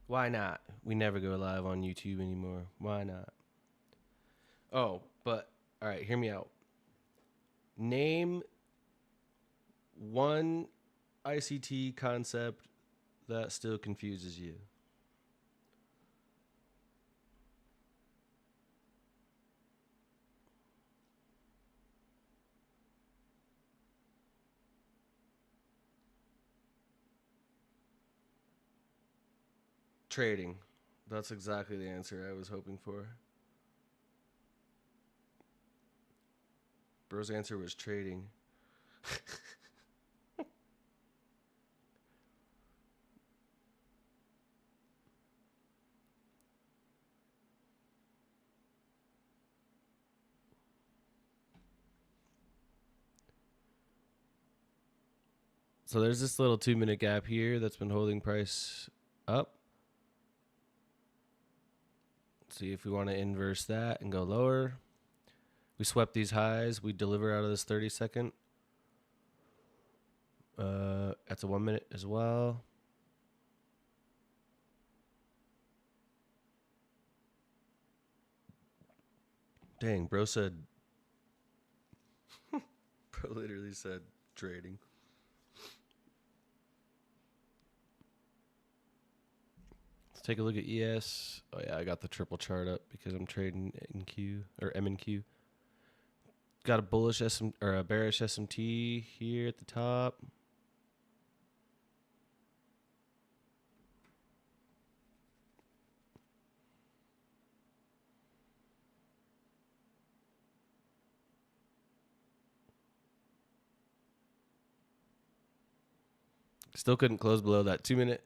Why not? We never go live on YouTube anymore. Why not? Oh, but all right, hear me out. Name one ICT concept that still confuses you. Trading. That's exactly the answer I was hoping for. Bro's answer was trading. So there's this little 2-minute gap here that's been holding price up. See if we want to inverse that and go lower. We swept these highs. We deliver out of this 30-second. That's a 1 minute as well. Dang, bro said. Bro literally said trading. Let's take a look at ES. Oh yeah, I got the triple chart up because I'm trading in Q or M and Q. Got a bullish SM or a bearish SMT here at the top. Still couldn't close below that 2 minute.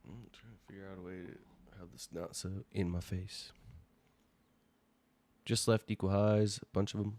I'm trying to figure out a way to have this not so in my face. Just left equal highs, a bunch of them.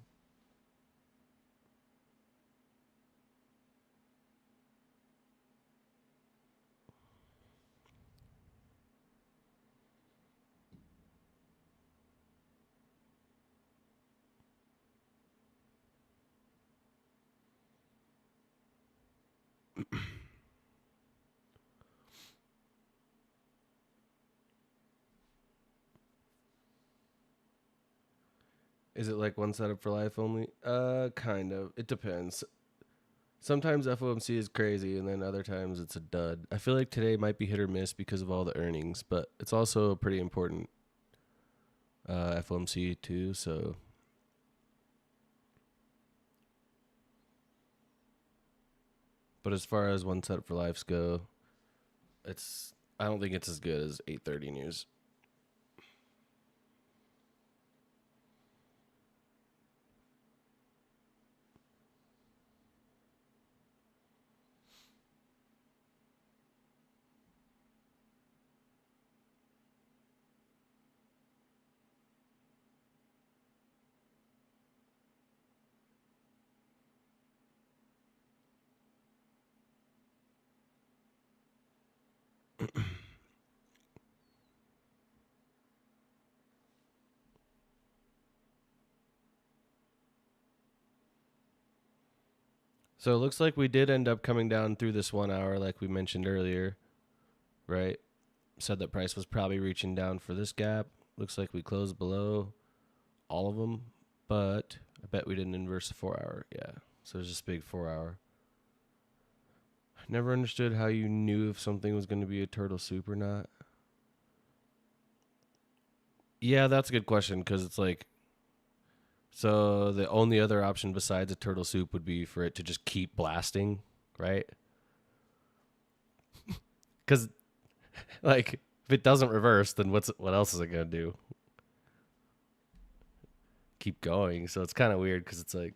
Is it like one setup for life only? Kind of. It depends. Sometimes FOMC is crazy, and then other times it's a dud. I feel like today might be hit or miss because of all the earnings, but it's also a pretty important FOMC too. So, but as far as one setup for lives go, I don't think it's as good as 8:30 news. So it looks like we did end up coming down through this 1 hour, like we mentioned earlier, right? Said that price was probably reaching down for this gap. Looks like we closed below all of them, but I bet we didn't inverse the 4 hour. Yeah, so there's this big 4 hour. I never understood how you knew if something was going to be a turtle soup or not. Yeah, that's a good question because it's like, so the only other option besides a turtle soup would be for it to just keep blasting, right? Because like if it doesn't reverse, then what else is it gonna do? Keep going. So it's kind of weird because it's like,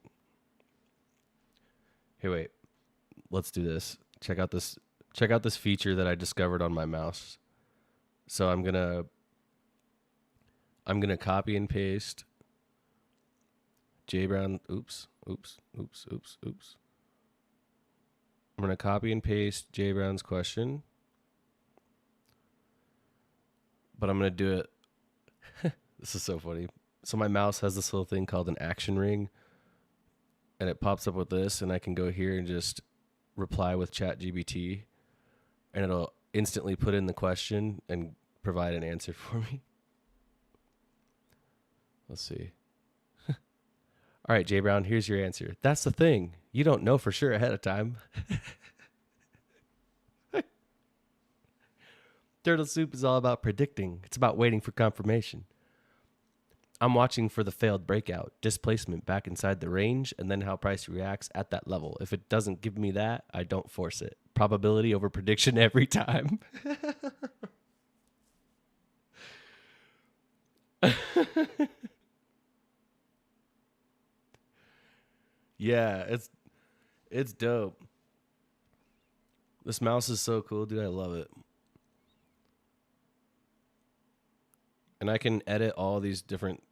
hey, wait. let's do this. Check out this. Check out this feature that I discovered on my mouse. So I'm gonna copy and paste J Brown. Oops. I'm gonna copy and paste J Brown's question, but I'm gonna do it. This is so funny. So my mouse has this little thing called an action ring, and it pops up with this, and I can go here and just reply with ChatGPT, and it'll instantly put in the question and provide an answer for me. Let's see. All right, Jay Brown, here's your answer. That's the thing. You don't know for sure ahead of time. Turtle soup is all about predicting. It's about waiting for confirmation. I'm watching for the failed breakout, displacement back inside the range, and then how price reacts at that level. If it doesn't give me that, I don't force it. Probability over prediction every time. Yeah, it's dope. This mouse is so cool, dude. I love it. And I can edit all these different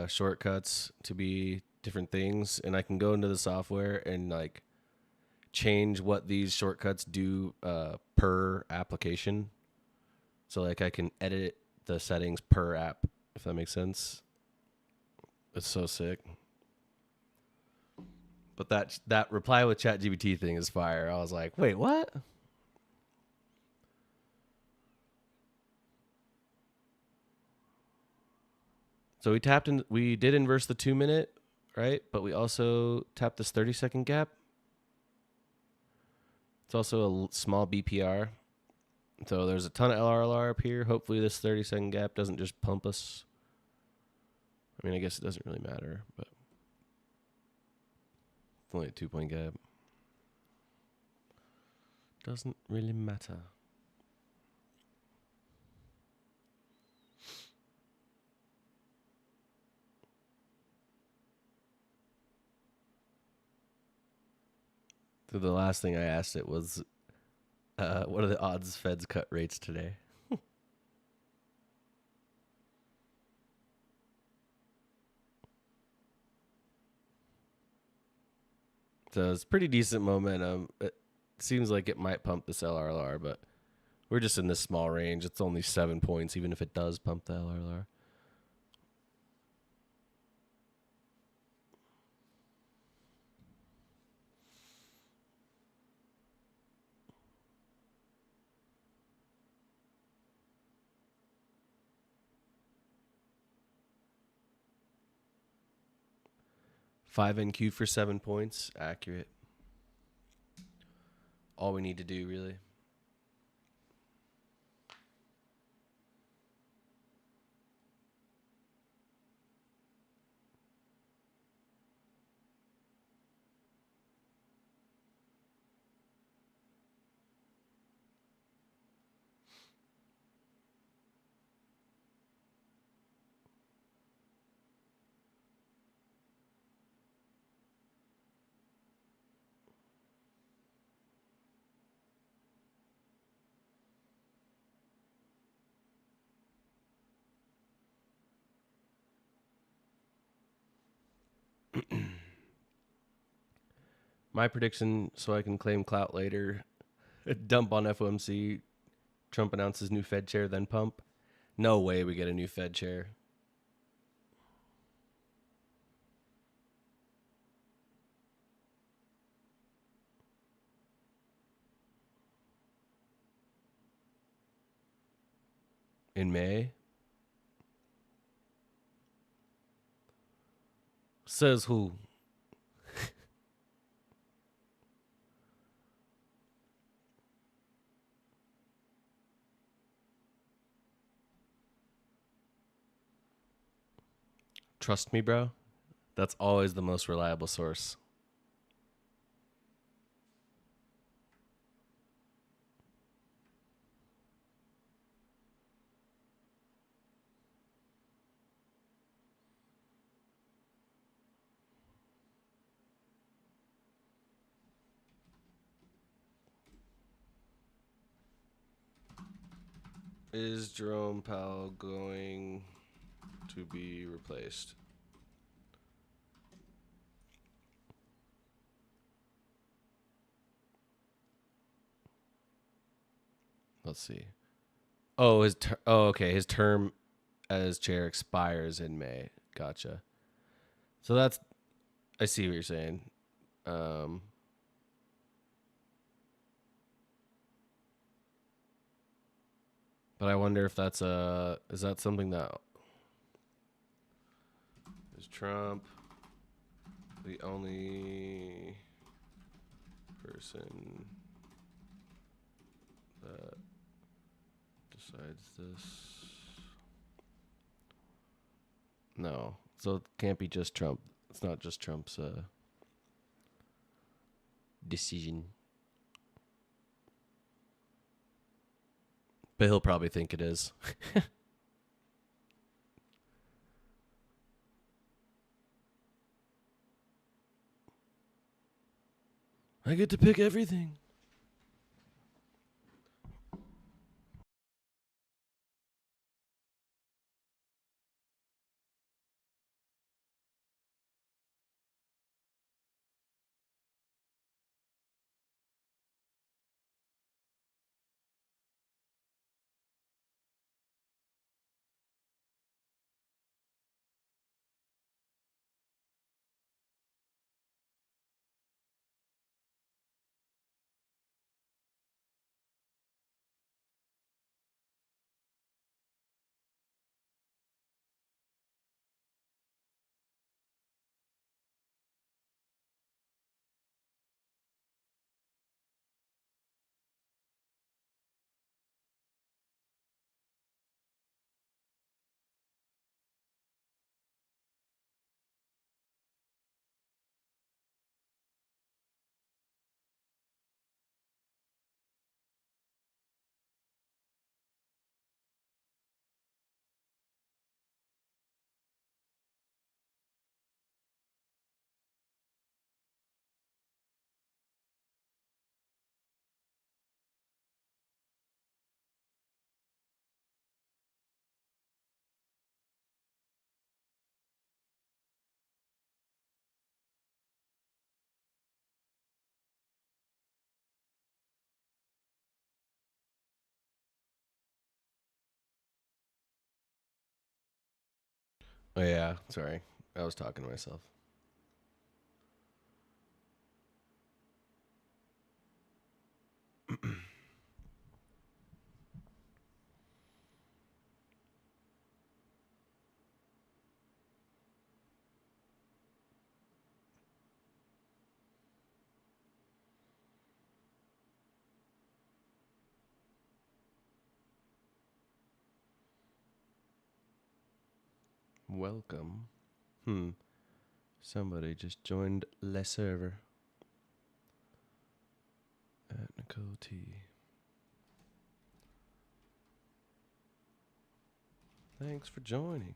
shortcuts to be different things, and I can go into the software and like change what these shortcuts do per application. So like I can edit the settings per app, if that makes sense. It's so sick. But that reply with ChatGPT thing is fire. I was like, wait, what? So we did inverse the 2-minute, right? But we also tapped this 30-second gap. It's also a small BPR. So there's a ton of LRLR up here. Hopefully this 30-second gap doesn't just pump us. I mean, I guess it doesn't really matter, but it's only a 2-point gap. Doesn't really matter. So the last thing I asked it was, what are the odds Fed's cut rates today? So it's pretty decent momentum. It seems like it might pump this LRLR, but we're just in this small range. It's only 7 points, even if it does pump the LRLR. Five NQ for 7 points, accurate. All we need to do, really. My prediction, so I can claim clout later, dump on FOMC, Trump announces new Fed chair, then pump. No way we get a new Fed chair. In May? Says who? Trust me, bro. That's always the most reliable source. Is Jerome Powell going to be replaced? Let's see. Oh, okay. His term as chair expires in May. Gotcha. So that's, I see what you're saying. Um, but I wonder if that's is that something that is Trump the only person that decides this? No. So it can't be just Trump. It's not just Trump's decision. But he'll probably think it is. I get to pick everything. Oh yeah, sorry. I was talking to myself. Welcome. Somebody just joined Le Server at Nicole T. Thanks for joining.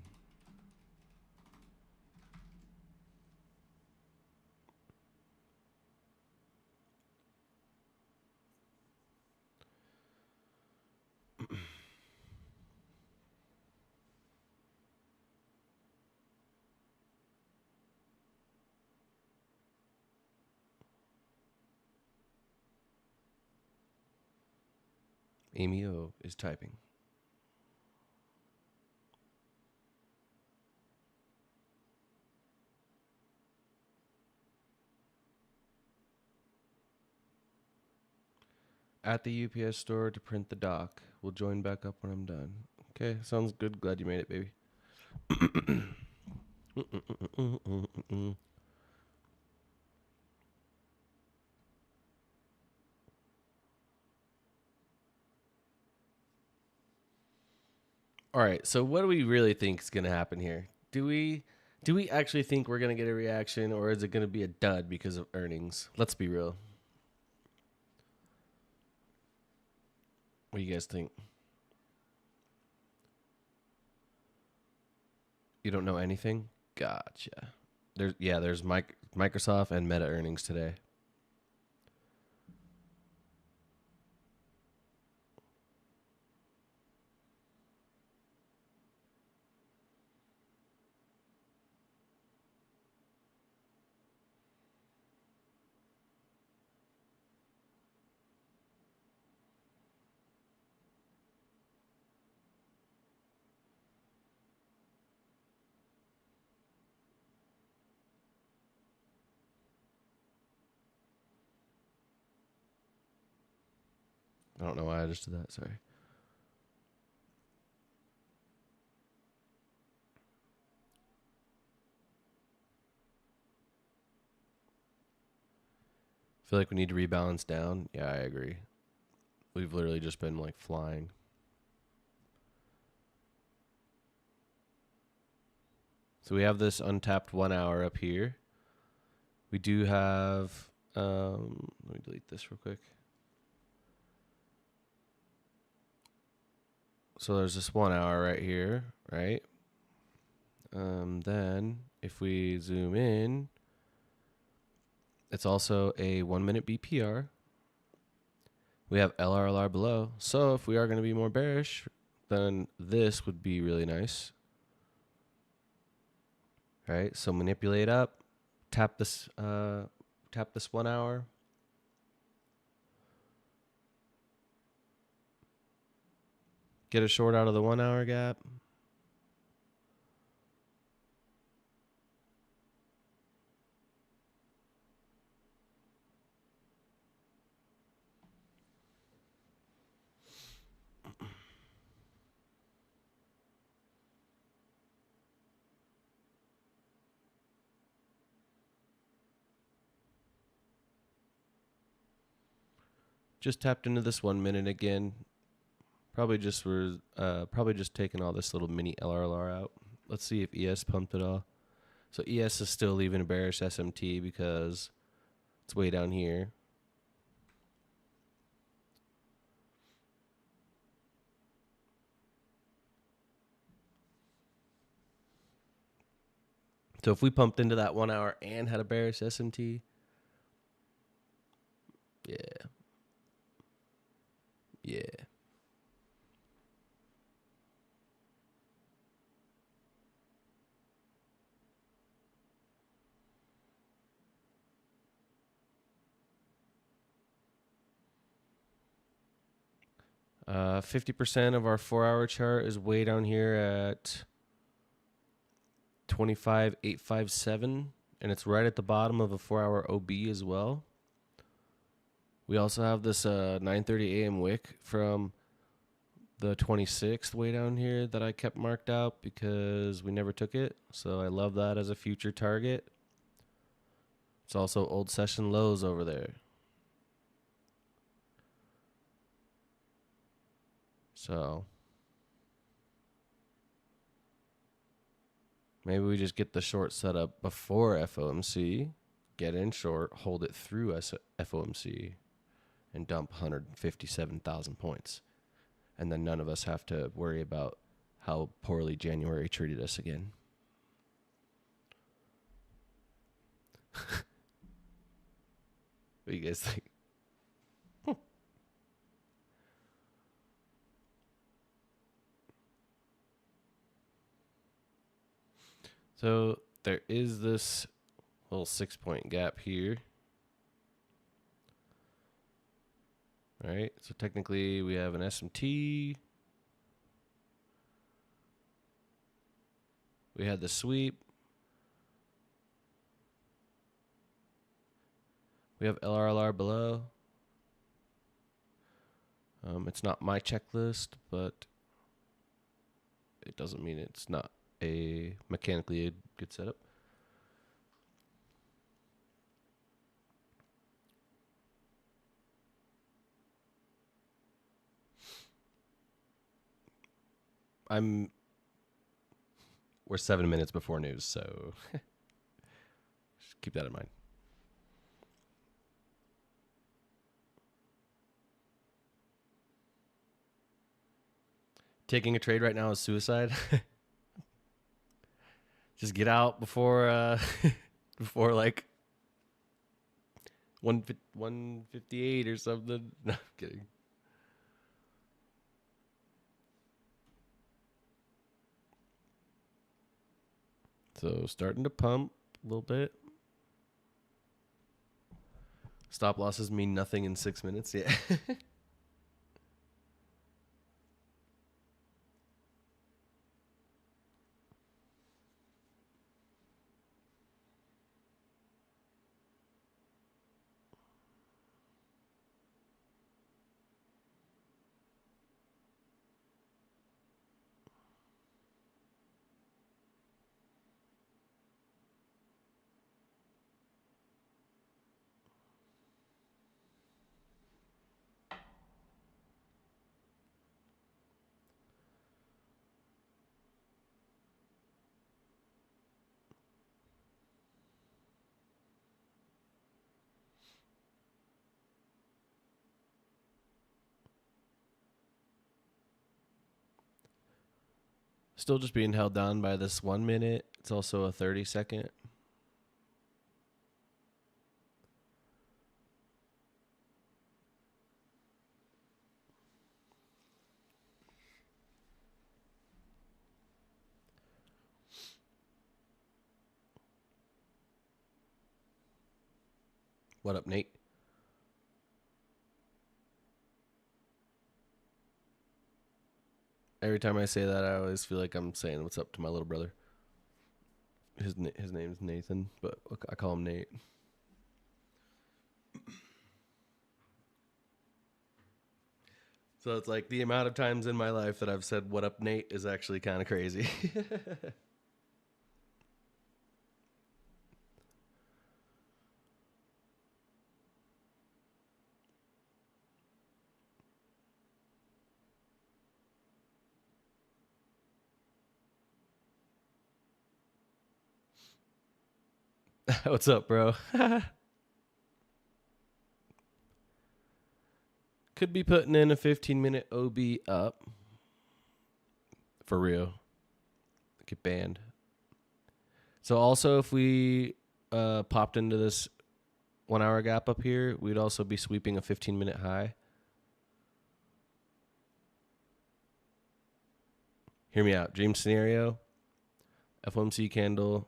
Amy O is typing. At the UPS store to print the doc. We'll join back up when I'm done. Okay, sounds good. Glad you made it, baby. All right, so what do we really think is going to happen here? Do we actually think we're going to get a reaction, or is it going to be a dud because of earnings? Let's be real. What do you guys think? You don't know anything? Gotcha. There's Microsoft and Meta earnings today. I don't know why I just did that. Sorry. Feel like we need to rebalance down. Yeah, I agree. We've literally just been like flying. So we have this untapped 1 hour up here. We do have, let me delete this real quick. So there's this 1 hour right here, right? Then if we zoom in, it's also a 1 minute BPR. We have LRLR below. So if we are going to be more bearish, then this would be really nice. Right? So manipulate up, tap this 1 hour. Get a short out of the 1 hour gap. Just tapped into this 1 minute again. Probably just taking all this little mini LRLR out. Let's see if ES pumped it all. So ES is still leaving a bearish SMT because it's way down here. So if we pumped into that 1 hour and had a bearish SMT, yeah. 50% of our 4 hour chart is way down here at 25,857, and it's right at the bottom of a 4 hour OB as well. We also have this 9:30 a.m. wick from the 26th way down here that I kept marked out because we never took it. So I love that as a future target. It's also old session lows over there. So maybe we just get the short setup before FOMC, get in short, hold it through FOMC, and dump 157,000 points. And then none of us have to worry about how poorly January treated us again. What do you guys think? So there is this little 6-point gap here. All right, so technically we have an SMT. We had the sweep. We have LRLR below. It's not my checklist, but it doesn't mean it's not a mechanically a good setup. We're 7 minutes before news, so just keep that in mind. Taking a trade right now is suicide. Just get out before before like 158 or something. No, I'm kidding. So starting to pump a little bit. Stop losses mean nothing in 6 minutes. Yeah. Still just being held down by this 1 minute. It's also a 30-second. What up, Nate? Every time I say that, I always feel like I'm saying what's up to my little brother. His name's Nathan, but I call him Nate. So it's like the amount of times in my life that I've said "What up, Nate" is actually kind of crazy. What's up, bro? Could be putting in a 15-minute OB up. For real. Get banned. So also, if we popped into this 1 hour gap up here, we'd also be sweeping a 15-minute high. Hear me out. Dream scenario. FOMC candle.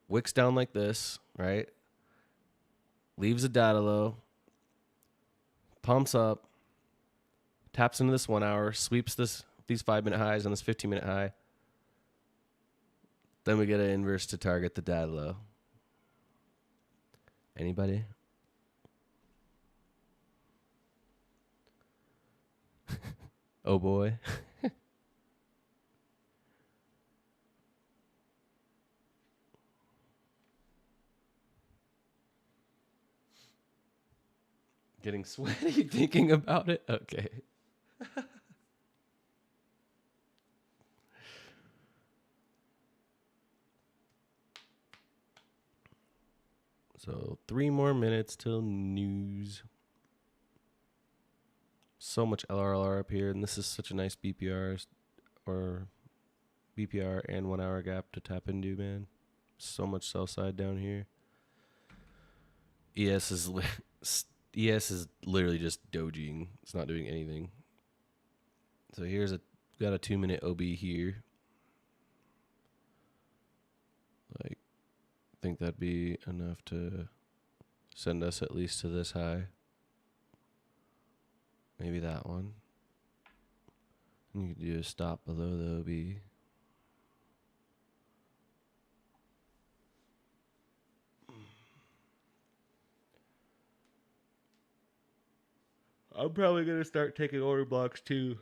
Wicks down like this, right? Leaves a data low. Pumps up. Taps into this 1 hour. Sweeps these 5-minute highs and this 15-minute high. Then we get an inverse to target the data low. Anybody? Oh boy. Getting sweaty thinking about it? Okay. So 3 more minutes till news. So much LRLR up here, and this is such a nice BPR and 1 hour gap to tap into, man. So much sell side down here. ES is literally just dojiing. It's not doing anything. So got a 2-minute OB here. Like, I think that'd be enough to send us at least to this high. Maybe that one. And you could do a stop below the OB. I'm probably going to start taking order blocks too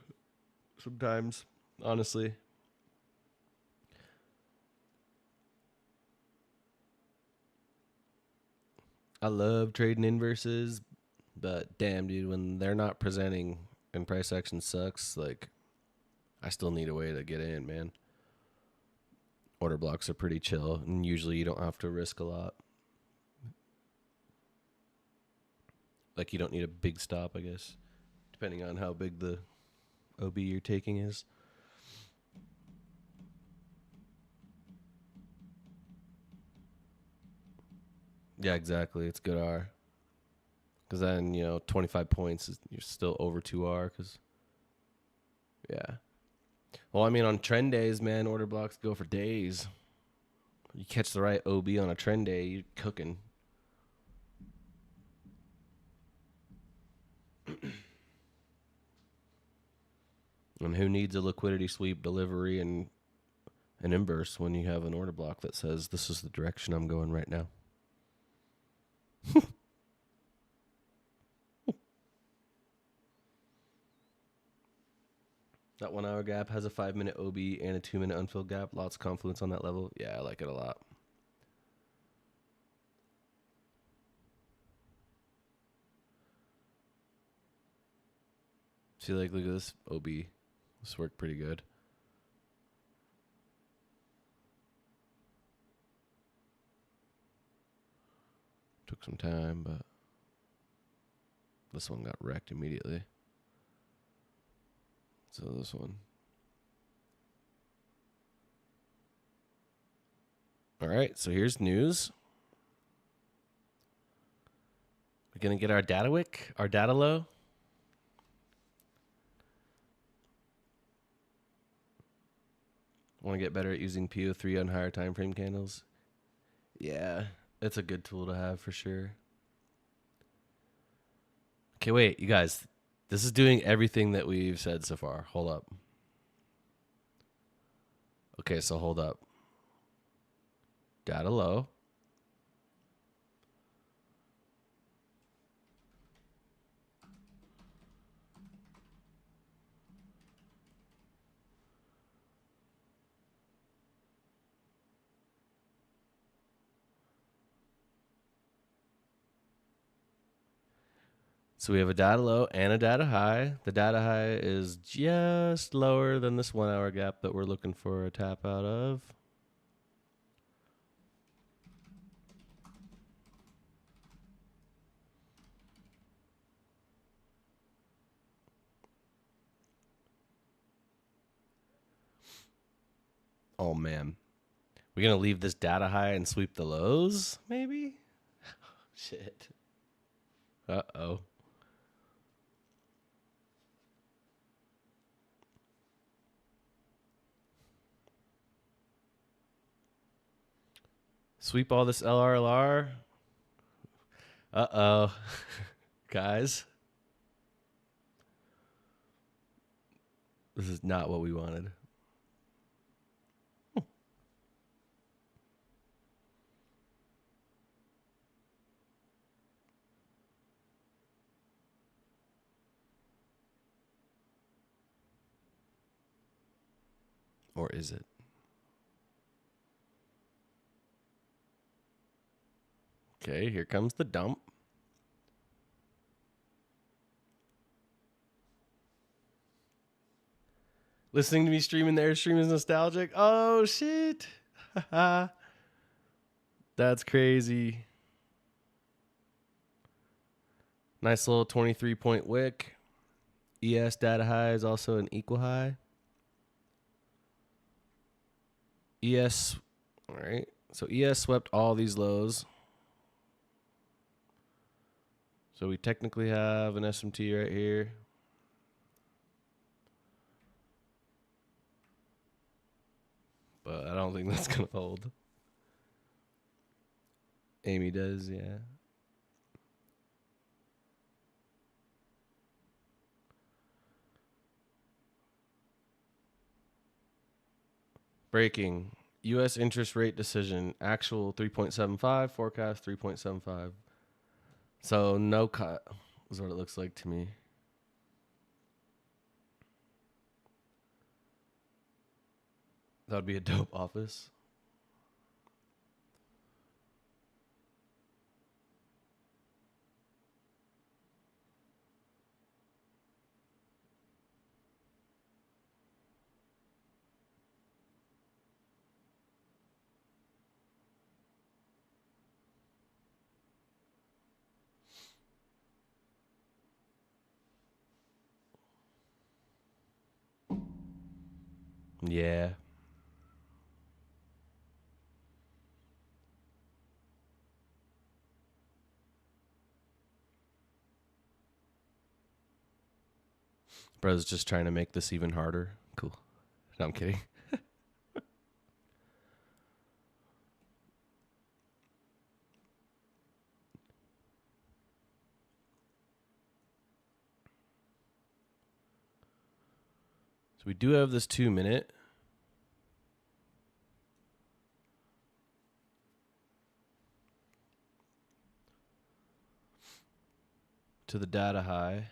sometimes, honestly. I love trading inverses, but damn, dude, when they're not presenting and price action sucks, like, I still need a way to get in, man. Order blocks are pretty chill, and usually you don't have to risk a lot. Like, you don't need a big stop, I guess, depending on how big the OB you're taking is. Yeah, exactly. It's good R. Because then, 25 points, you're still over 2R. Because, yeah. Well, I mean, on trend days, man, order blocks go for days. You catch the right OB on a trend day, you're cooking. And who needs a liquidity sweep, delivery, and an inverse when you have an order block that says, this is the direction I'm going right now? That 1 hour gap has a 5-minute OB and a 2-minute unfilled gap. Lots of confluence on that level. Yeah, I like it a lot. See, like, look at this OB. This worked pretty good. Took some time, but this one got wrecked immediately. So this one. All right, so here's news. We're going to get our data wick, our data low. Want to get better at using PO3 on higher time frame candles? Yeah, it's a good tool to have for sure. Okay, wait, you guys. This is doing everything that we've said so far. Hold up. Okay, so hold up. Data low. So we have a data low and a data high. The data high is just lower than this 1 hour gap that we're looking for a tap out of. Oh man. We're going to leave this data high and sweep the lows, maybe? Shit. Uh-oh. Sweep all this LRLR. Uh-oh. Guys. This is not what we wanted. Or is it? Okay, here comes the dump. Listening to me streaming the Airstream is nostalgic. Oh, shit. That's crazy. Nice little 23-point wick. ES data high is also an equal high. ES, all right. So ES swept all these lows. So we technically have an SMT right here. But I don't think that's going to hold. Amy does, yeah. Breaking. U.S. interest rate decision. Actual 3.75. Forecast 3.75. So no cut is what it looks like to me. That would be a dope office. Yeah. Bro's just trying to make this even harder. Cool. No, I'm kidding. So we do have this 2 minute. To the data high.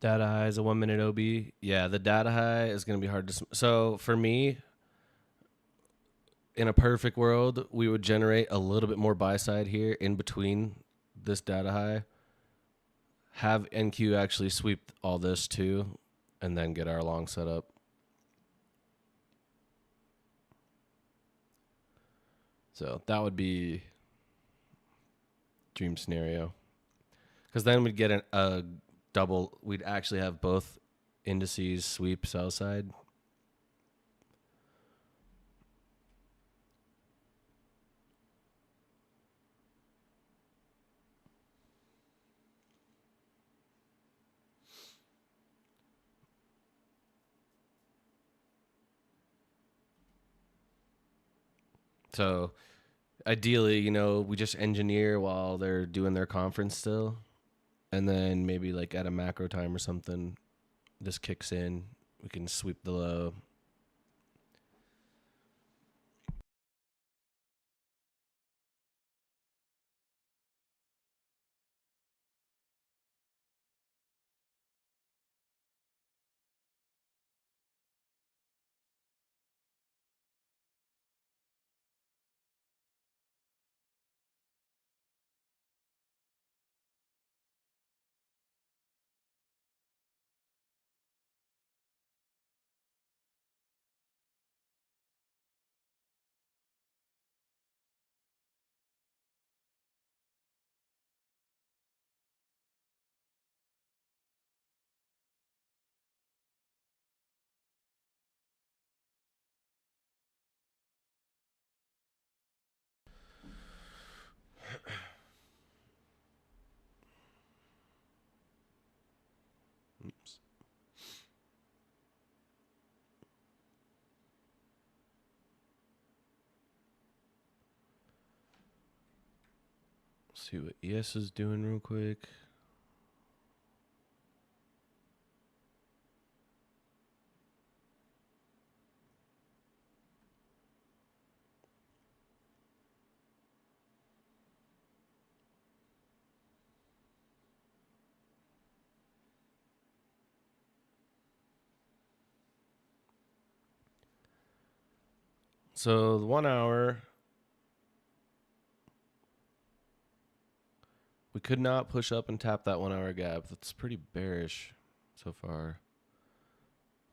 Data high is a 1 minute OB. Yeah, the data high is going to be hard to. So for me, in a perfect world, we would generate a little bit more buy side here in between this data high. Have NQ actually sweep all this too, and then get our long setup. So that would be dream scenario. Because then we'd get a double. We'd actually have both indices sweep sell side. So ideally, you know, we just engineer while they're doing their conference still. And then maybe like at a macro time or something, this kicks in. We can sweep the low. Oops. See what ES is doing real quick. So the 1 hour, we could not push up and tap that 1 hour gap. That's pretty bearish so far.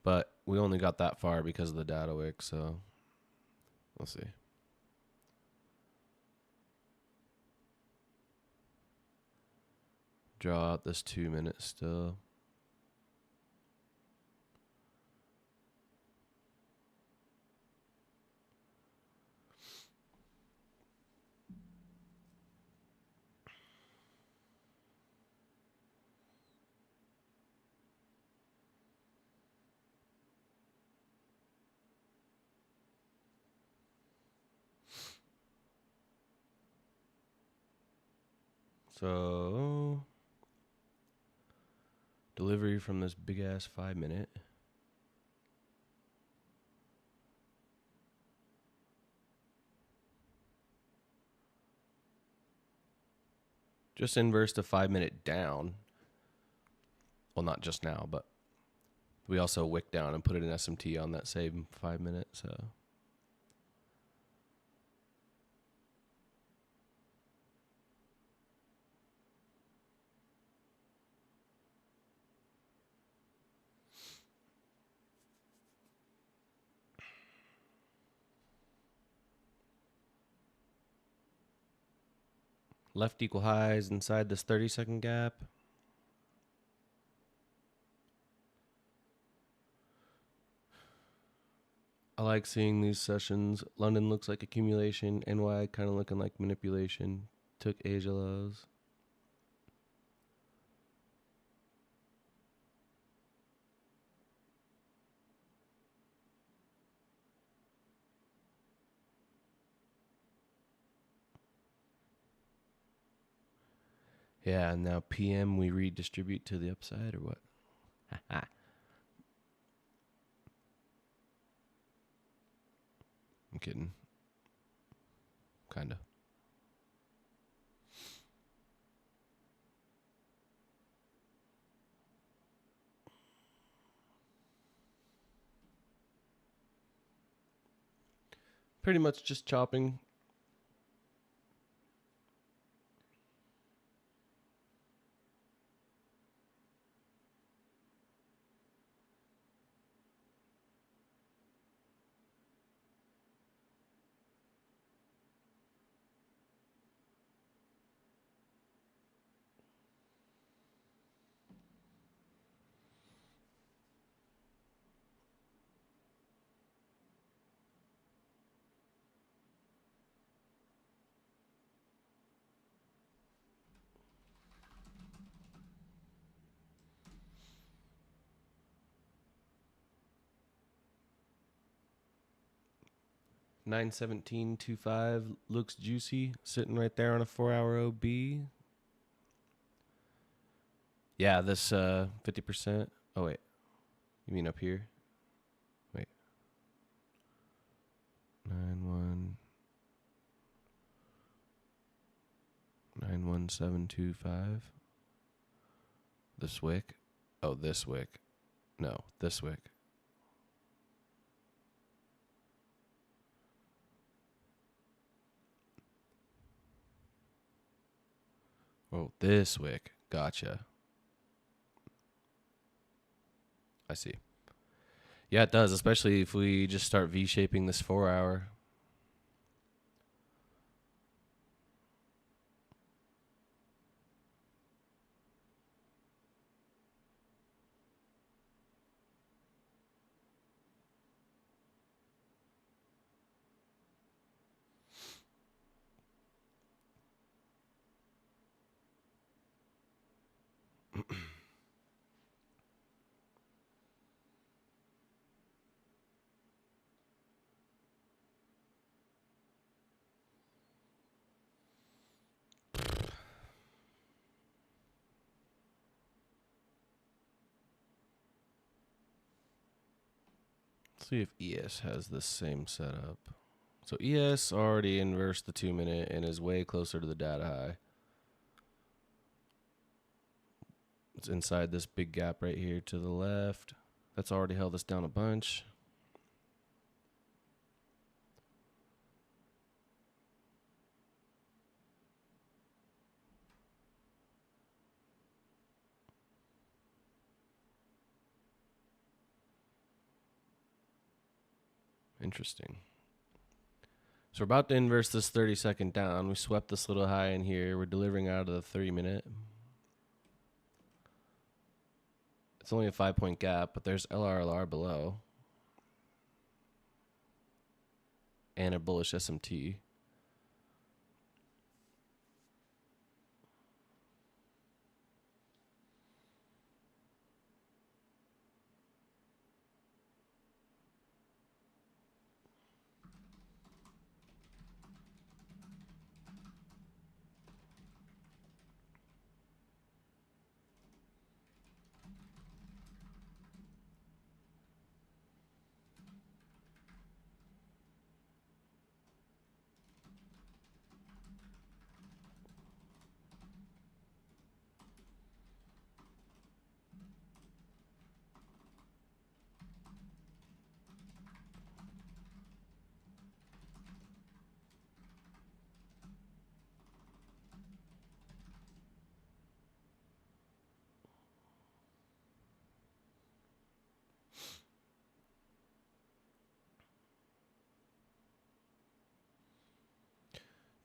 But we only got that far because of the data wick, so we'll see. Draw out this 2 minutes still. So delivery from this big ass 5 minute. Just inverse the 5 minute down. Well, not just now, but we also wick down and put it in SMT on that same 5 minute. So left equal highs inside this 30-second gap. I like seeing these sessions. London looks like accumulation. NY kind of looking like manipulation. Took Asia lows. Yeah, and now PM we redistribute to the upside or what? I'm kidding. Kind of. Pretty much just chopping. $917.25 looks juicy, sitting right there on a 4-hour OB. Yeah, this 50%. Oh wait, you mean up here? Wait, 91725. This wick. Oh, this wick. No, this wick. Oh, this wick. Gotcha. I see. Yeah, it does, especially if we just start V-shaping this 4-hour. Let's see if ES has the same setup. So ES already inversed the 2-minute and is way closer to the data high. It's inside this big gap right here to the left. That's already held us down a bunch. Interesting. So we're about to inverse this 30-second down. We swept this little high in here. We're delivering out of the 30-minute. It's only a 5-point gap, but there's LRLR below. And a bullish SMT.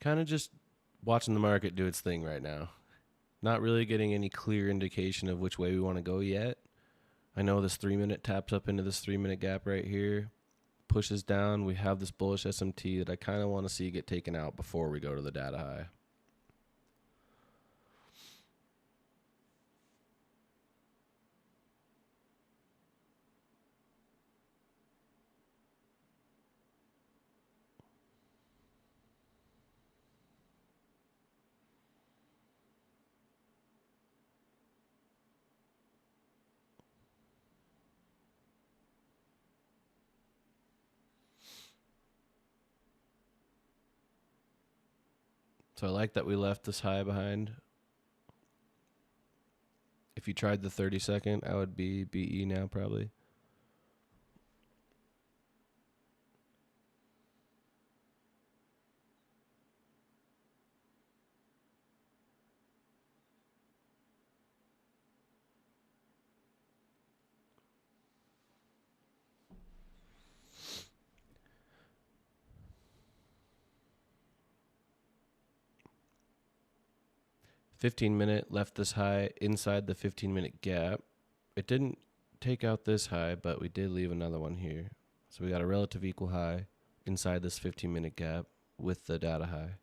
Kind of just watching the market do its thing right now. Not really getting any clear indication of which way we want to go yet. I know this 3-minute taps up into this 3-minute gap right here, pushes down. We have this bullish SMT that I kind of want to see get taken out before we go to the data high. So I like that we left this high behind. If you tried the 30-second, I would be BE now probably. 15-minute left this high inside the 15-minute gap. It didn't take out this high, but we did leave another one here. So we got a relative equal high inside this 15-minute gap with the data high.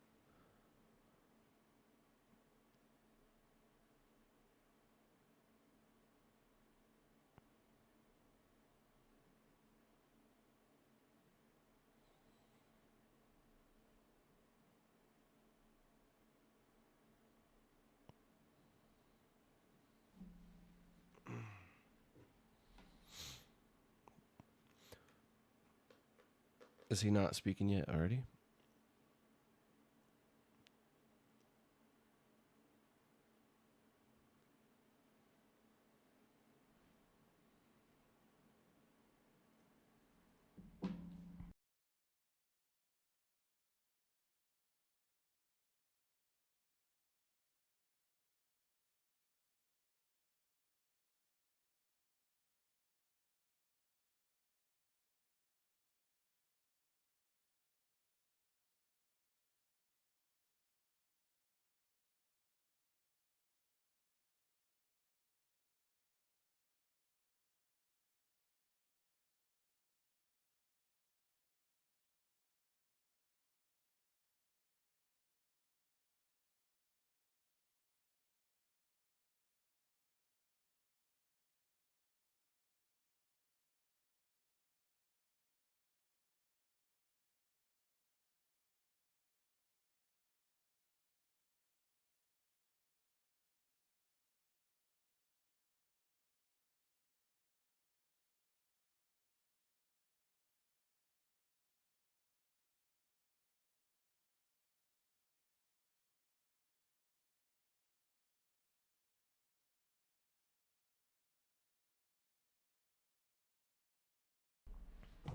Is he not speaking yet already?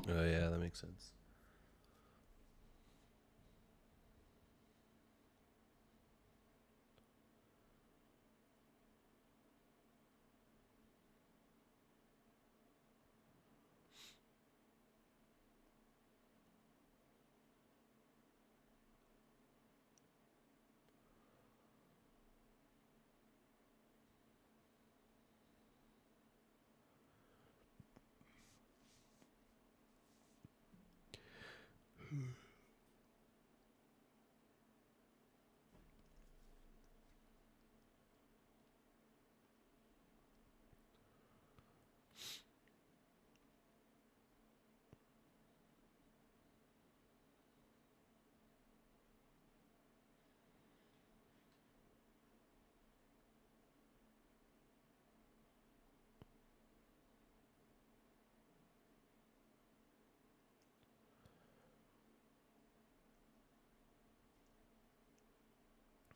Oh, yeah, that makes sense.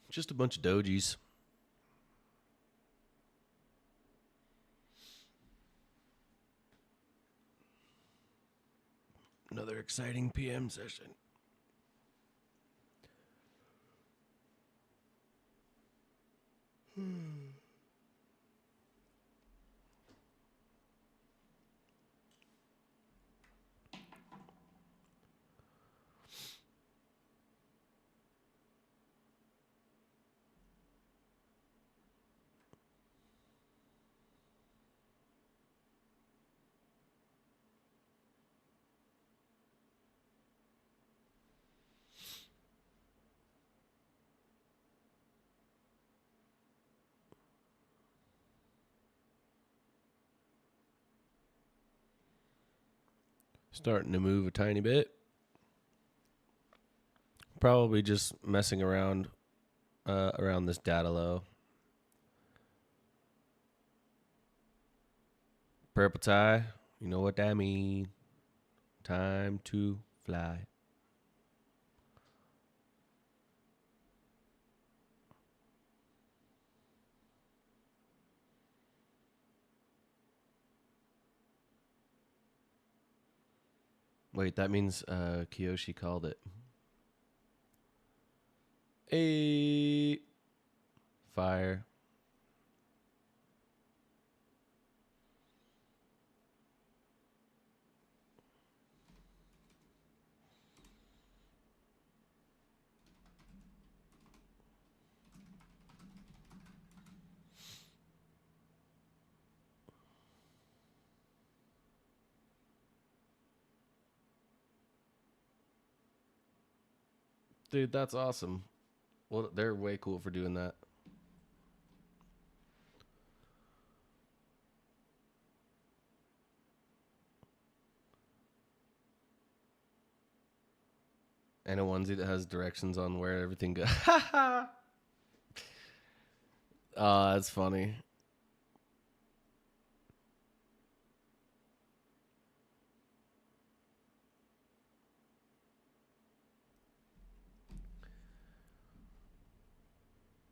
Just a bunch of dojis. Another exciting PM session. Starting to move a tiny bit. Probably just messing around around this data low. Purple tie, you know what that means. Time to fly. Wait, that means Kiyoshi called it. A fire. Dude, that's awesome. Well, they're way cool for doing that. And a onesie that has directions on where everything goes. Oh, that's funny.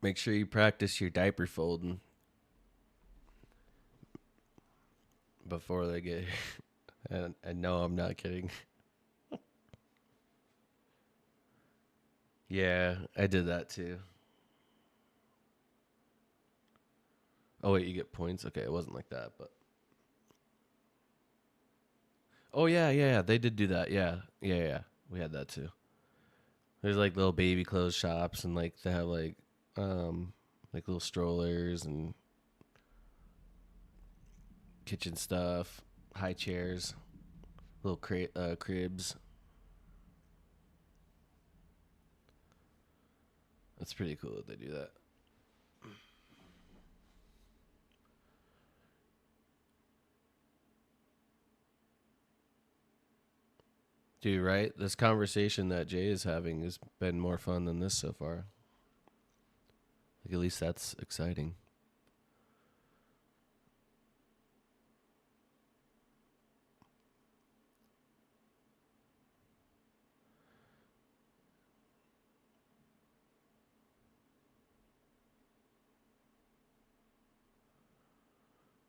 Make sure you practice your diaper folding before they get here. And no, I'm not kidding. Yeah, I did that too. Oh wait, you get points? Okay, it wasn't like that, but oh yeah, they did do that. Yeah. We had that too. There's like little baby clothes shops and like they have like little strollers and kitchen stuff, high chairs, little cribs. That's pretty cool that they do that. Dude, right? This conversation that Jay is having has been more fun than this so far. Like at least that's exciting.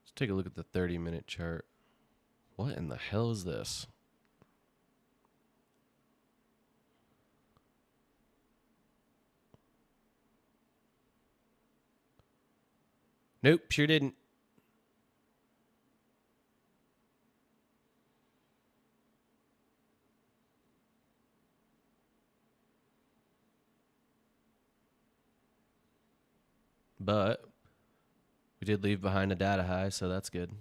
Let's take a look at the 30-minute chart. What in the hell is this? Nope, sure didn't. But we did leave behind a data high, so that's good.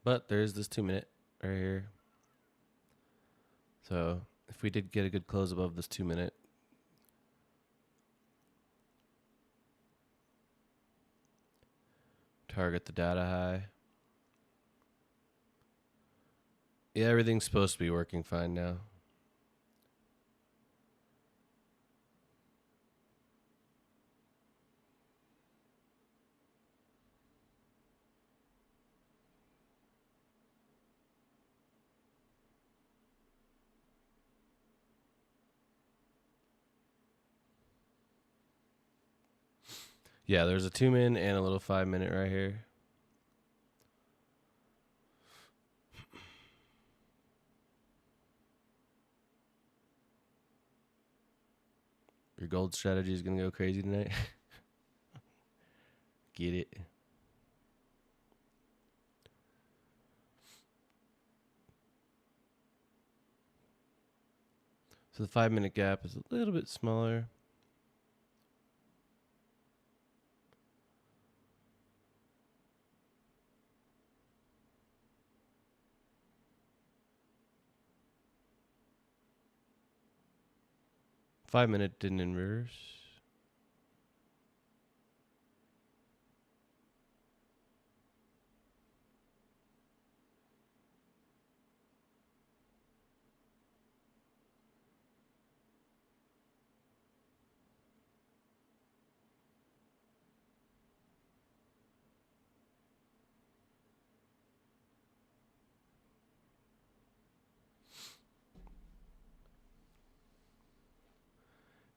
But there's this 2-minute right here. So if we did get a good close above this 2-minute, target the data high. Yeah, everything's supposed to be working fine now. Yeah, there's a 2-min and a little 5-minute right here. Your gold strategy is going to go crazy tonight. Get it? So the 5-minute gap is a little bit smaller. Five-minute didn't inverse.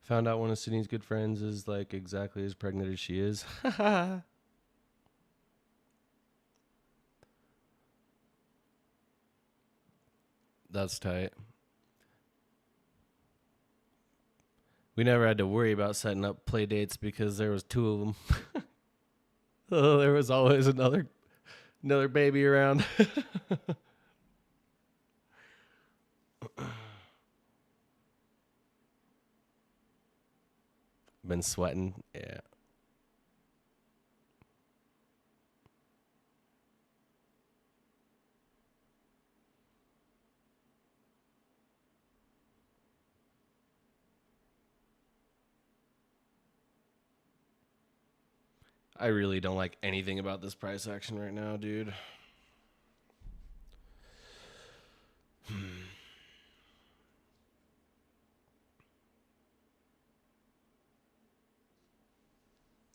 Found out one of Sydney's good friends is like exactly as pregnant as she is. That's tight. We never had to worry about setting up play dates because there was two of them. Oh, there was always another baby around. Been sweating. Yeah. I really don't like anything about this price action right now, dude.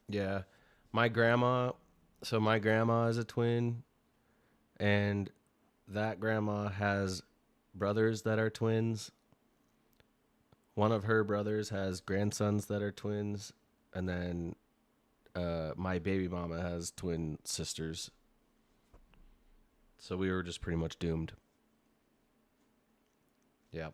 Yeah. My grandma, my grandma is a twin, and that grandma has brothers that are twins. One of her brothers has grandsons that are twins, and then my baby mama has twin sisters. So we were just pretty much doomed. Yeah.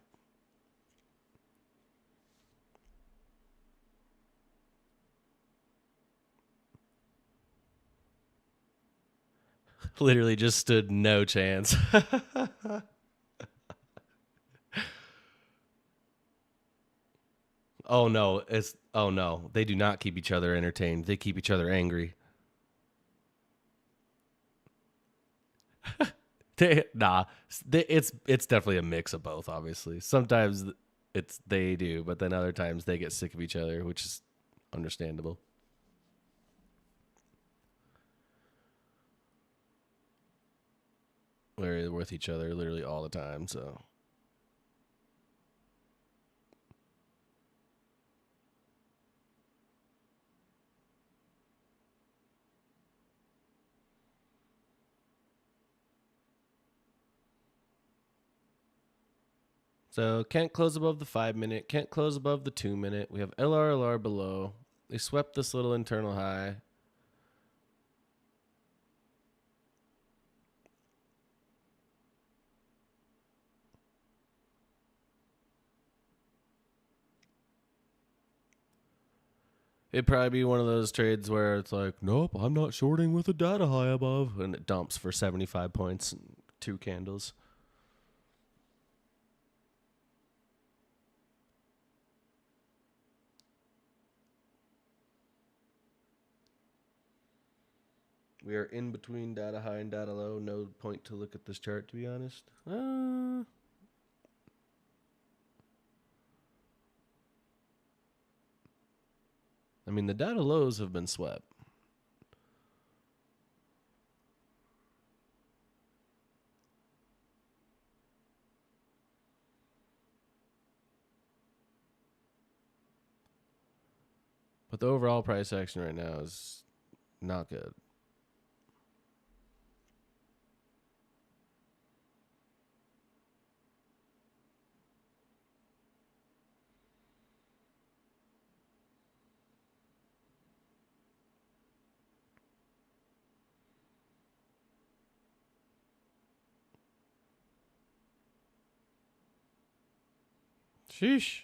Literally just stood no chance. Oh no. They do not keep each other entertained. They keep each other angry. It's definitely a mix of both. Obviously, sometimes it's they do, but then other times they get sick of each other, which is understandable. They're with each other literally all the time. So can't close above the 5 minute, can't close above the 2 minute. We have LR below. They swept this little internal high. It'd probably be one of those trades where it's like, nope, I'm not shorting with a data high above, and it dumps for 75 points and 2 candles. We are in between data high and data low. No point to look at this chart, to be honest. I mean, the data lows have been swept. But the overall price action right now is not good. Sheesh.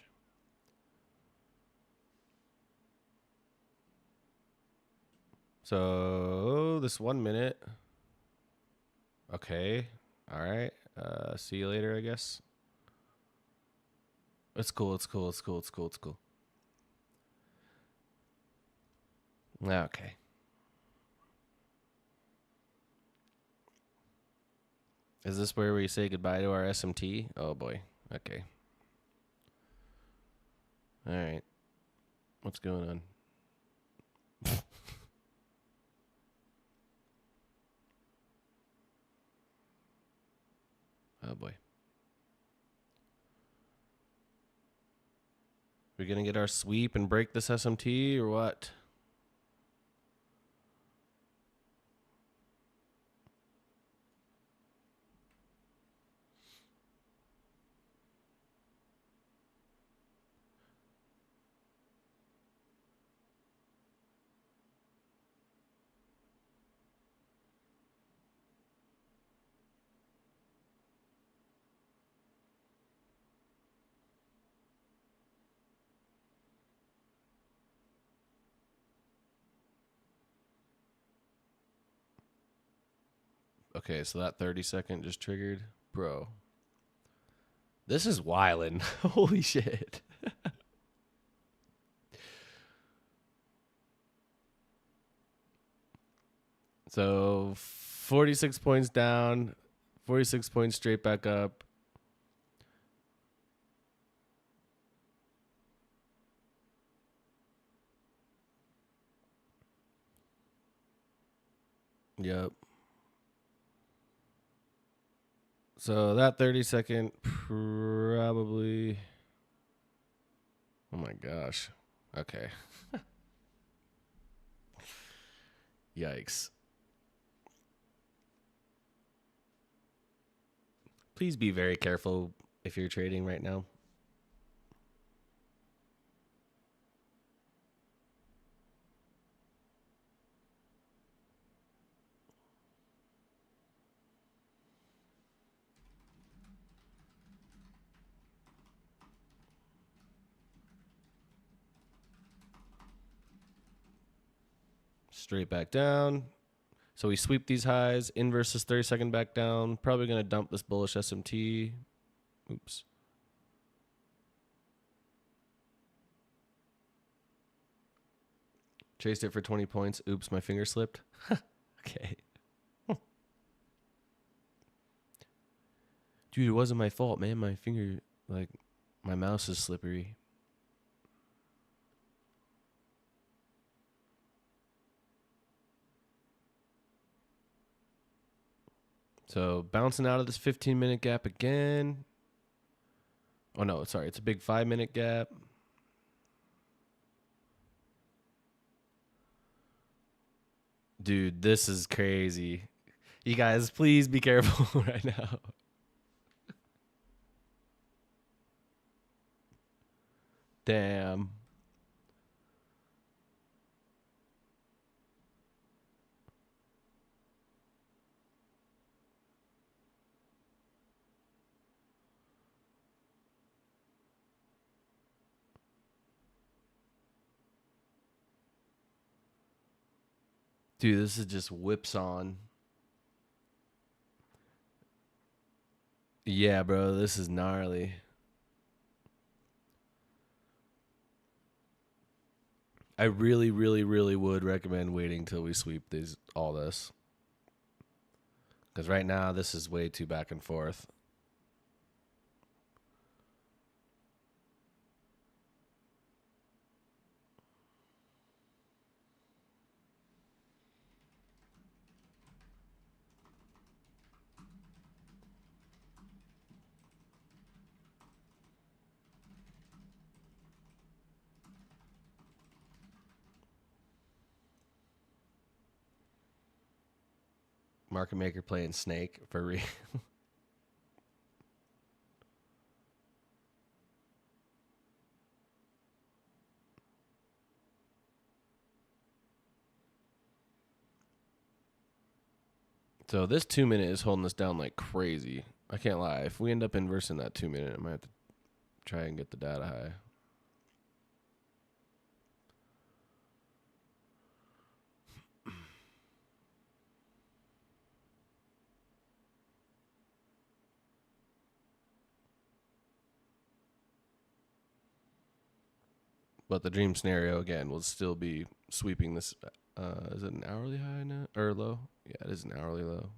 So this 1 minute. Okay. All right. See you later, I guess. It's cool. It's cool. It's cool. It's cool. It's cool. Okay. Is this where we say goodbye to our SMT? Oh boy. Okay. All right. What's going on? Oh boy. We gonna get our sweep and break this SMT or what? Okay, so that 30-second just triggered. Bro. This is wildin'. Holy shit. So 46 points down, 46 points straight back up. Yep. So that 30-second probably. Oh my gosh. Okay. Yikes. Please be very careful if you're trading right now. Straight back down. So we sweep these highs. Inverse this 30-second back down. Probably going to dump this bullish SMT. Oops. Chased it for 20 points. Oops, my finger slipped. Okay. Dude, it wasn't my fault, man. My finger, like, my mouse is slippery. So bouncing out of this 15-minute gap again. Oh, no, sorry. It's a big 5-minute gap. Dude, this is crazy. You guys, please be careful right now. Damn. Dude, this is just whips on. Yeah, bro, this is gnarly. I really, really, really would recommend waiting till we sweep all this. Because right now, this is way too back and forth. Market maker playing snake for real. So this 2-minute is holding us down like crazy. I can't lie. If we end up inversing that 2-minute, I might have to try and get the data high. But the dream scenario, again, will still be sweeping this. Is it an hourly high now? Or low? Yeah, it is an hourly low.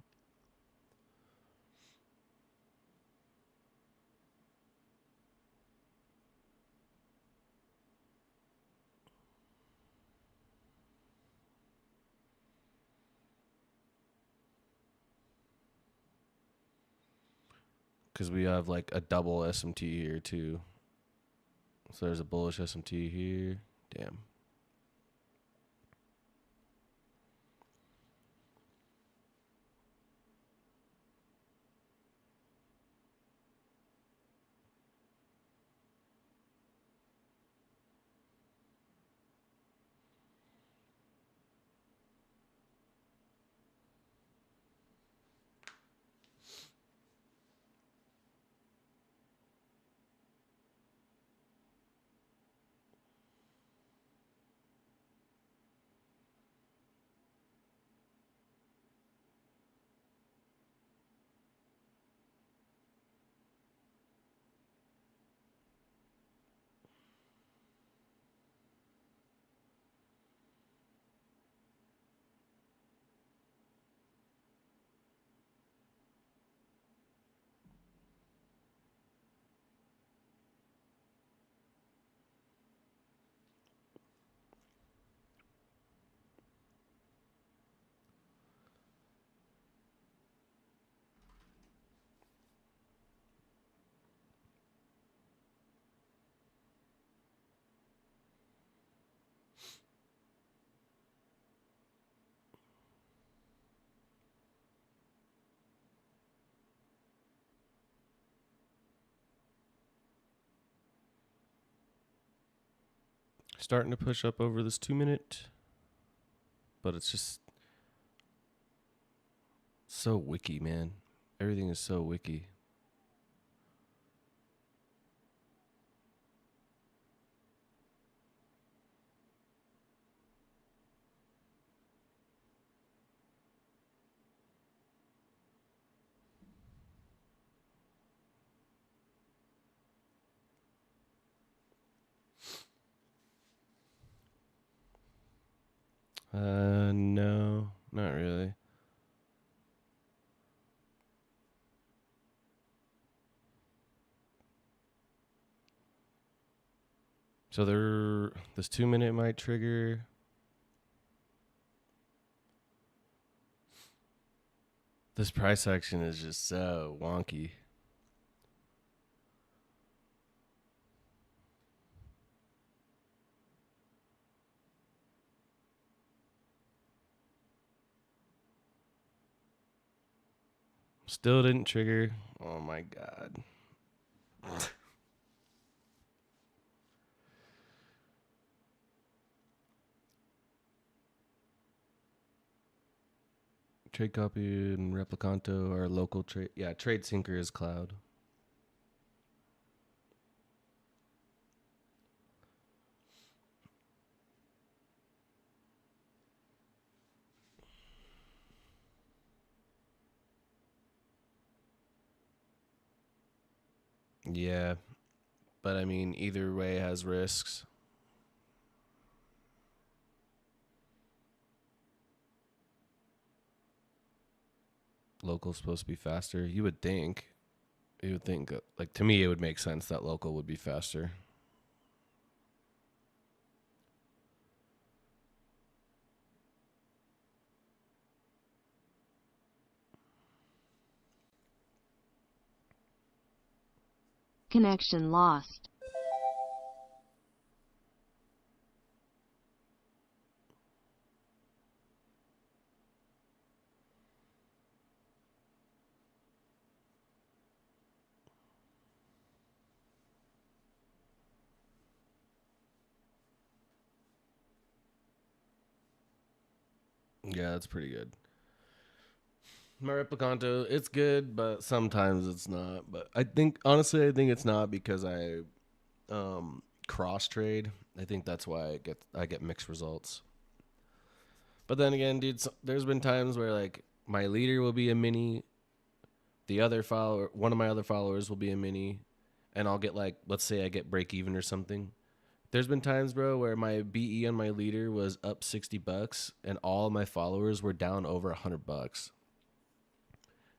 Because we have like a double SMT here too. So there's a bullish SMT here. Damn. Starting to push up over this 2 minute, but it's just so wicky, man. Everything is so wicky. No, not really. So this 2 minute might trigger. This price action is just so wonky. Still didn't trigger. Oh my God. Trade copy and Replicanto are local trade. Yeah, Trade Syncer is cloud. Yeah, but I mean, either way has risks. Local's supposed to be faster. You would think. Like, to me, it would make sense that local would be faster. Connection lost. Yeah, that's pretty good. My Replicanto, it's good, but sometimes it's not. But honestly, I think it's not because I cross trade. I think that's why I get mixed results. But then again, dude, there's been times where like my leader will be a mini, one of my other followers will be a mini, and I'll get like, let's say I get break even or something. There's been times, bro, where my BE on my leader was up $60 and all my followers were down over $100.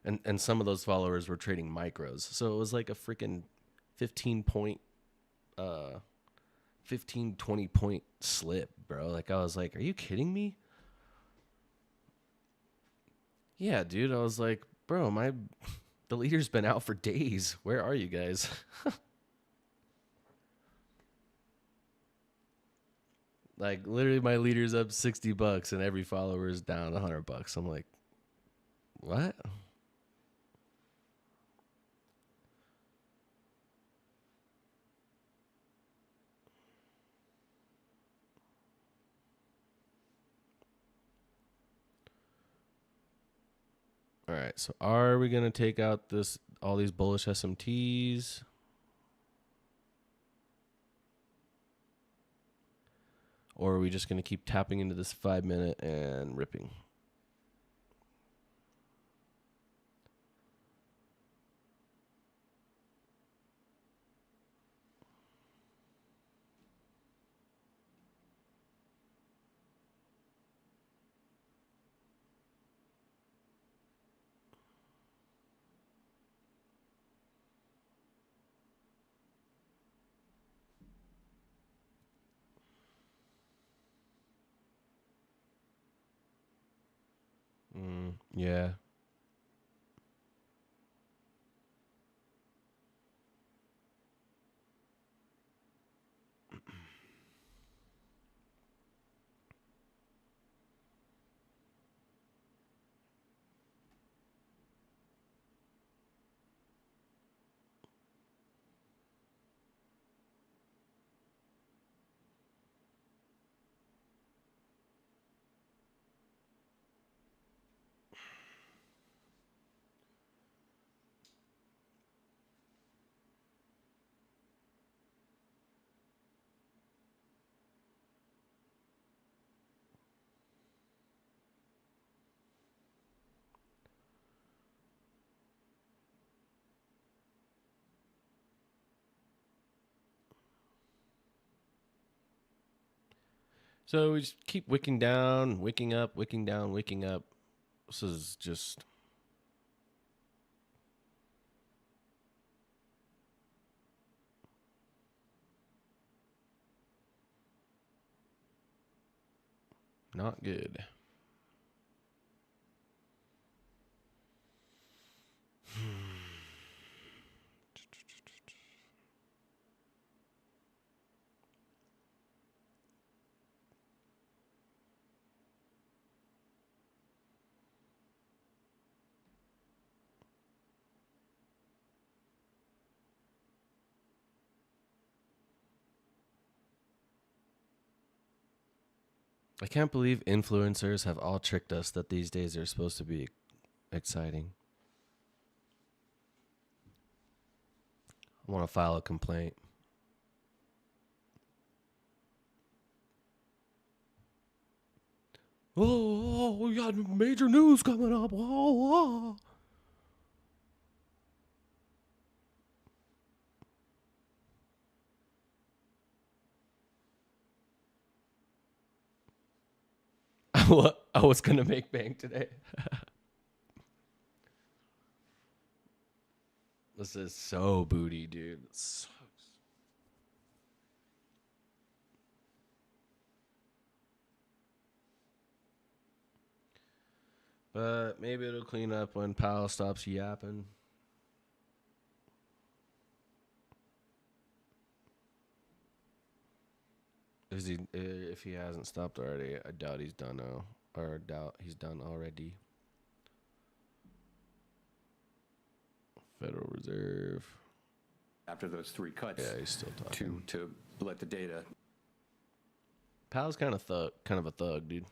And some of those followers were trading micros. So it was like a freaking 15 point 15 20 point slip, bro. Like, I was like, are you kidding me? Yeah, dude. I was like, bro, the leader's been out for days. Where are you guys? Like, literally my leader's up $60 and every follower is down $100. I'm like, what? All right, so are we gonna take out all these bullish SMTs? Or are we just gonna keep tapping into this 5 minute and ripping? Yeah. So we just keep wicking down, wicking up, wicking down, wicking up. This is just not good. I can't believe influencers have all tricked us that these days are supposed to be exciting. I want to file a complaint. Oh, we got major news coming up. Oh, what? I was going to make bank today. This is so booty, dude. But maybe it'll clean up when Powell stops yapping. If he hasn't stopped already, I doubt he's done now. Or I doubt he's done already. Federal Reserve. After those 3 cuts, Yeah, he's still talking. to let the data. Powell's kind of a thug, dude.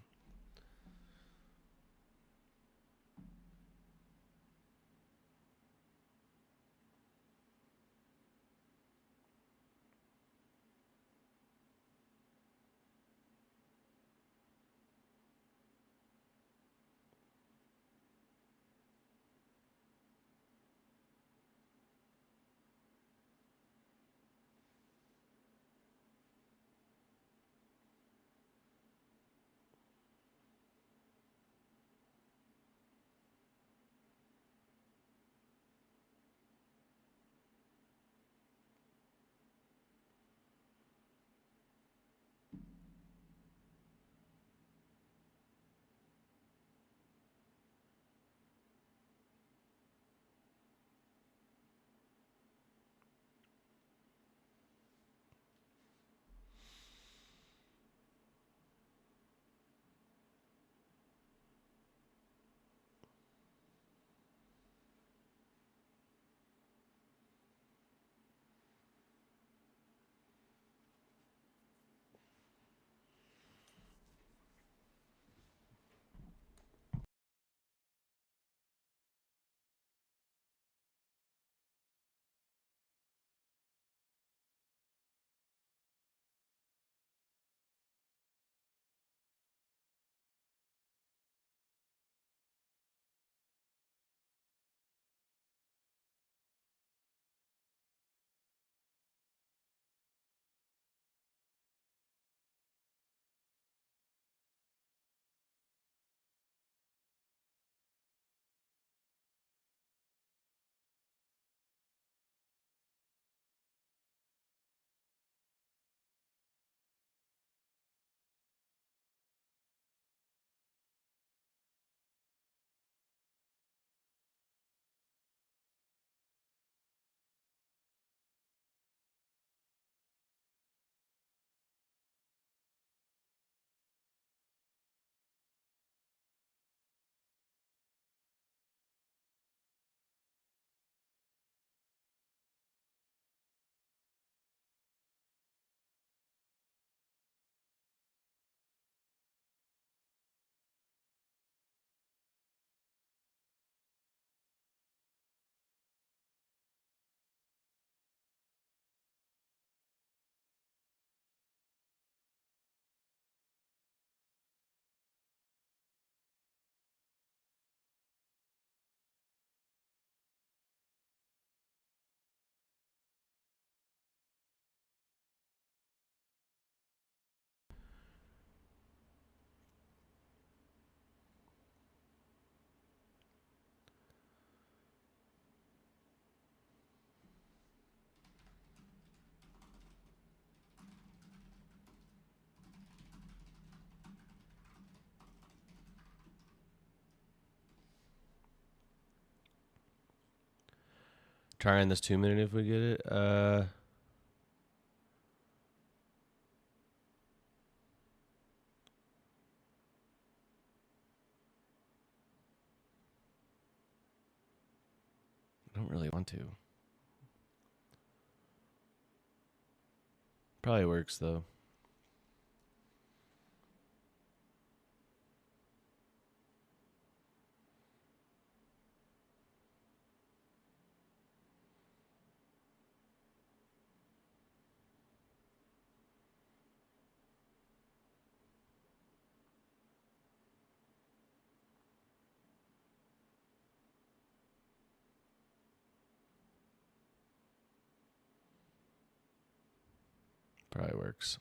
Trying this 2-minute if we get it. I don't really want to. Probably works though. Probably works.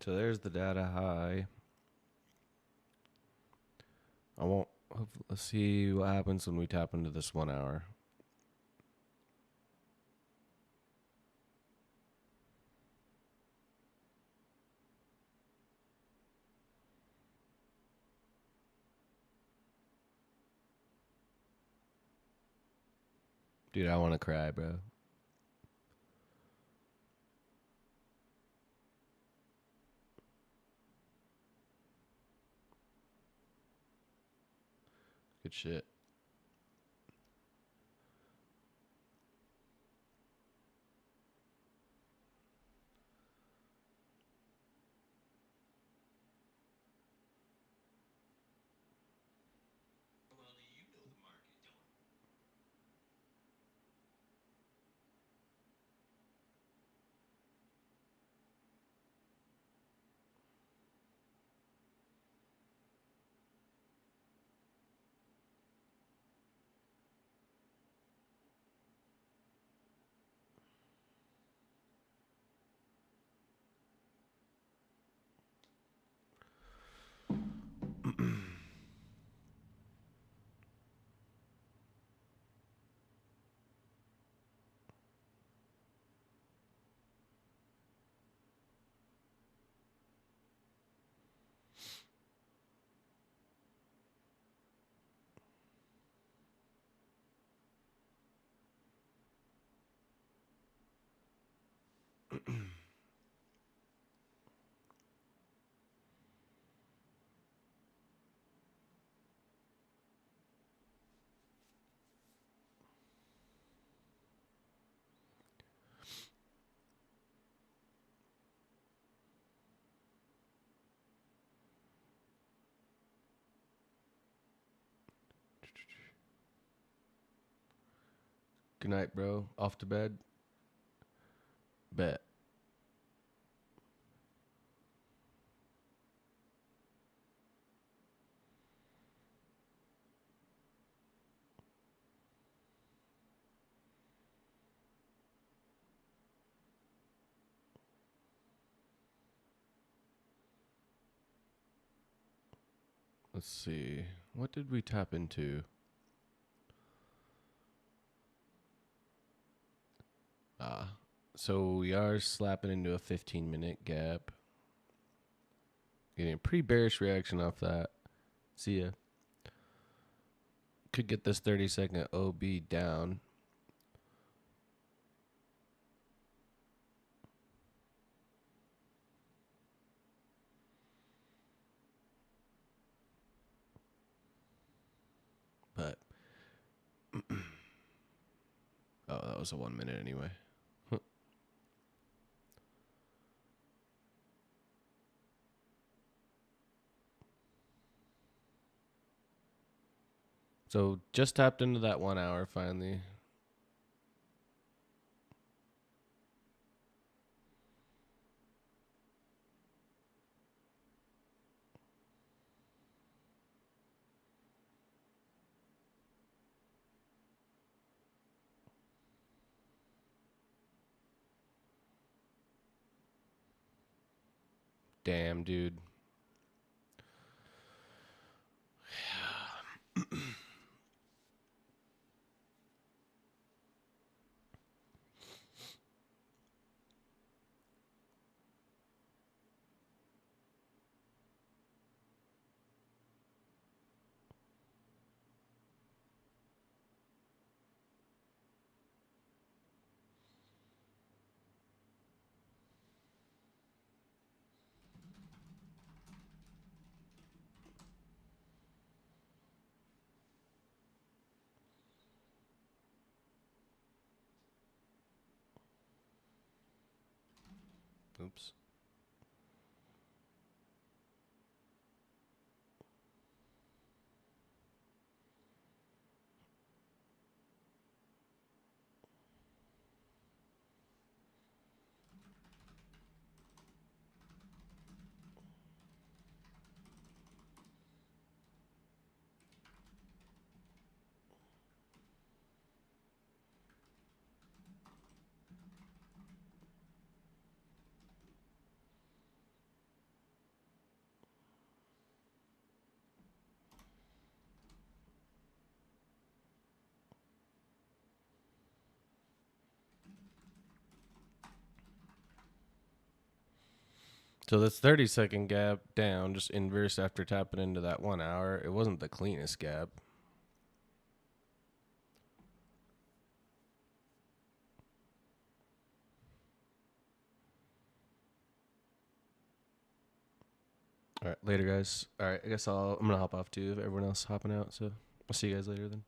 So there's the data high. I won't. Let's see what happens when we tap into this 1 hour. Dude, I want to cry, bro. Good shit. Good night, bro. Off to bed. Bet. Let's see. What did we tap into? So we are slapping into a 15-minute gap. Getting a pretty bearish reaction off that. See ya. Could get this 30-second OB down. But oh, that was a 1 minute anyway. So just tapped into that 1 hour finally. Damn, dude. Oops. So this 30-second gap down, just inverse after tapping into that 1 hour. It wasn't the cleanest gap. All right, later, guys. All right, I guess I'm gonna hop off too. If everyone else is hopping out, so I'll see you guys later then.